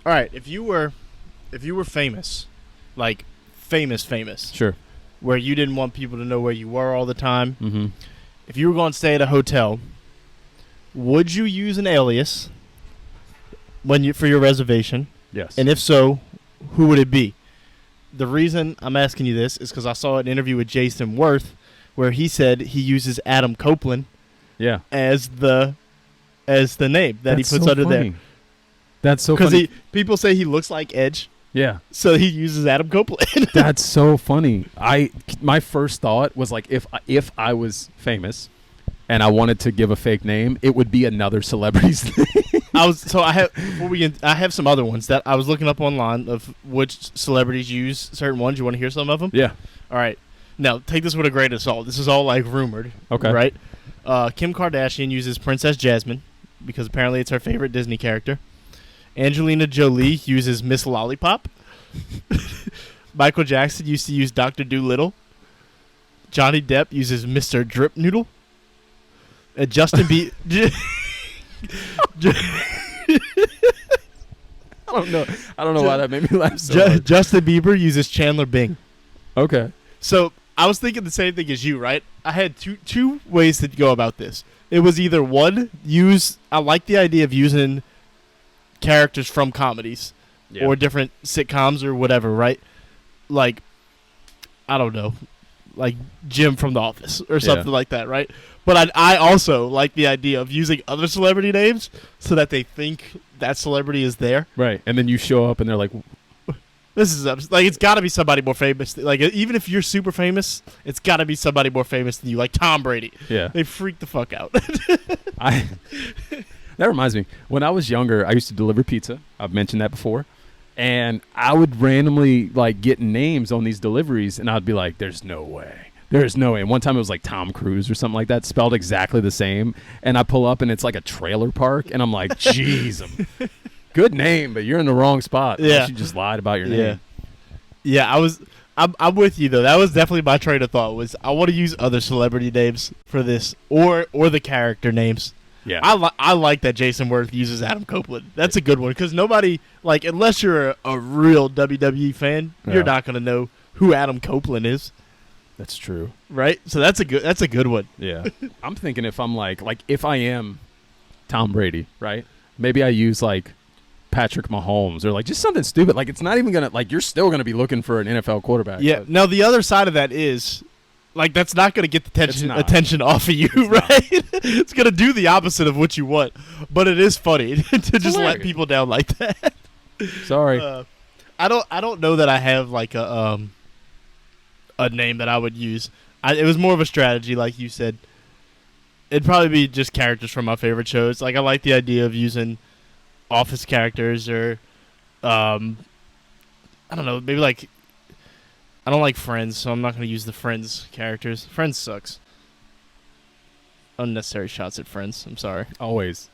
All right, if you were famous, like famous, Sure. where you didn't want people to know where you were all the time, Mm-hmm. if you were going to stay at a hotel, would you use an alias for your reservation? Yes. And if so, who would it be? The reason I'm asking you this is because I saw an interview with Jason Worth where he said he uses Adam Copeland yeah. as the name that That's he puts so under funny. there. That's so funny. Because people say he looks like Edge, Yeah. so he uses Adam Copeland. That's so funny. My first thought was like, if I was famous and I wanted to give a fake name, it would be another celebrity's name. I have some other ones that I was looking up online of which celebrities use certain ones. You want to hear some of them? Yeah. All right. Now, take this with a grain of salt. This is all like rumored. Okay. Right? Kim Kardashian uses Princess Jasmine because apparently it's her favorite Disney character. Angelina Jolie uses Miss Lollipop. Michael Jackson used to use Dr. Doolittle. Johnny Depp uses Mr. Drip Noodle. And Justin Bieber. I don't know why that made me laugh so hard. Justin Bieber uses Chandler Bing. Okay. So I was thinking the same thing as you, right? I had two ways to go about this. It was either one, I like the idea of using characters from comedies or different sitcoms or whatever, right? Like, I don't know, like Jim from The Office or something like that, right? But I also like the idea of using other celebrity names so that they think that celebrity is there. Right. And then you show up and they're like, This is like it's got to be somebody more famous. Like even if you're super famous, it's got to be somebody more famous than you. Like Tom Brady. yeah. They freak the fuck out. That reminds me. When I was younger, I used to deliver pizza. I've mentioned that before. And I would randomly like get names on these deliveries, and I'd be like, "There's no way. There's no way." And one time it was like Tom Cruise or something like that, spelled exactly the same. And I pull up, and it's like a trailer park, and I'm like, "Jeez, good name, but you're in the wrong spot. Yeah, you just lied about your name." Yeah. I'm with you though. That was definitely my train of thought. Was I want to use other celebrity names for this, or the character names. Yeah, I like that Jason Worth uses Adam Copeland. That's a good one because nobody, like, unless you're a real WWE fan, you're not gonna know who Adam Copeland is. That's true, right? So that's a good one. Yeah, I'm thinking if I'm like if I am Tom Brady, right? Maybe I use like Patrick Mahomes or like just something stupid. Like it's not even gonna you're still gonna be looking for an NFL quarterback. Yeah. Now the other side of that is. Like, that's not going to get the attention off of you, right? It's going to do the opposite of what you want. But it is funny to just let people down like that. Sorry. I don't know that I have, like, a name that I would use. It was more of a strategy, like you said. It'd probably be just characters from my favorite shows. Like, I like the idea of using Office characters or, I don't know, maybe, like... I don't like Friends, so I'm not going to use the Friends characters. Friends sucks. Unnecessary shots at Friends. I'm sorry. Always.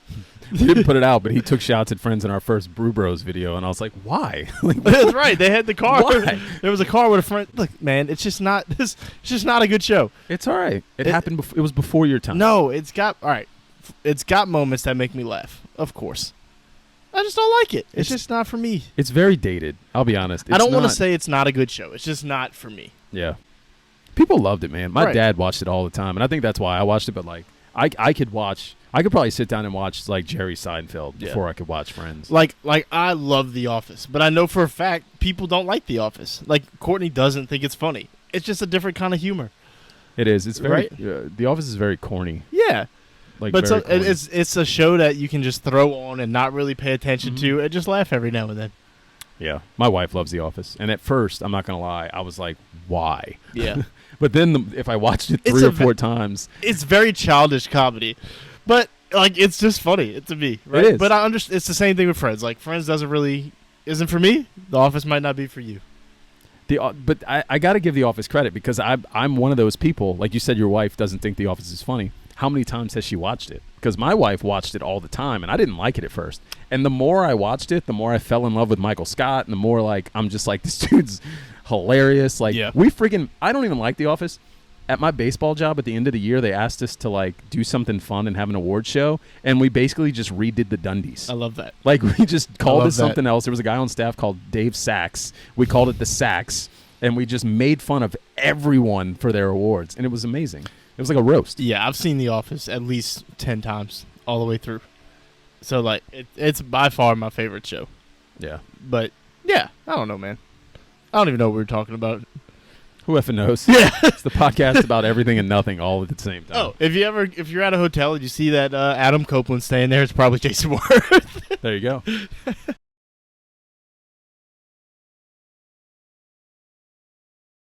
We didn't put it out, but he took shots at Friends in our first Brew Bros video, and I was like, why? That's right. They had the car. Why? There was a car with a friend. Look, man, it's just not a good show. It's all right. It happened. It was before your time. No, it's got moments that make me laugh. Of course. I just don't like it. It's just not for me. It's very dated. I'll be honest. I don't want to say it's not a good show. It's just not for me. Yeah. People loved it, man. My dad watched it all the time, and I think that's why I watched it. But like, I could probably sit down and watch like Jerry Seinfeld before I could watch Friends. Like I love The Office, but I know for a fact people don't like The Office. Like Courtney doesn't think it's funny. It's just a different kind of humor. It is. It's very. The Office is very corny. Yeah. Like, but it's a show that you can just throw on and not really pay attention to and just laugh every now and then. Yeah. My wife loves The Office. And at first, I'm not going to lie, I was like, why? Yeah. But then if I watched it 3 or 4 times. It's very childish comedy. But, like, it's just funny to me. Right? It is. But I understand. It's the same thing with Friends. Like, Friends isn't for me. The Office might not be for you. But I got to give The Office credit because I'm one of those people. Like you said, your wife doesn't think The Office is funny. How many times has she watched it? Because my wife watched it all the time, and I didn't like it at first. And the more I watched it, the more I fell in love with Michael Scott, and the more, like, I'm just like, this dude's hilarious. Like, I don't even like The Office, at my baseball job at the end of the year, they asked us to like do something fun and have an award show, and we basically just redid the Dundies. I love that. Like we just called it something that. else. There was a guy on staff called Dave Sachs. We called it the Sachs, and we just made fun of everyone for their awards, and it was amazing. It was like a roast. Yeah, I've seen The Office at least 10 times all the way through. So like it's by far my favorite show. Yeah. But yeah, I don't know, man. I don't even know what we were talking about. Who effing knows? Yeah. It's the podcast about everything and nothing all at the same time. Oh, if you're at a hotel and you see that Adam Copeland staying there, it's probably Jason Worth. There you go.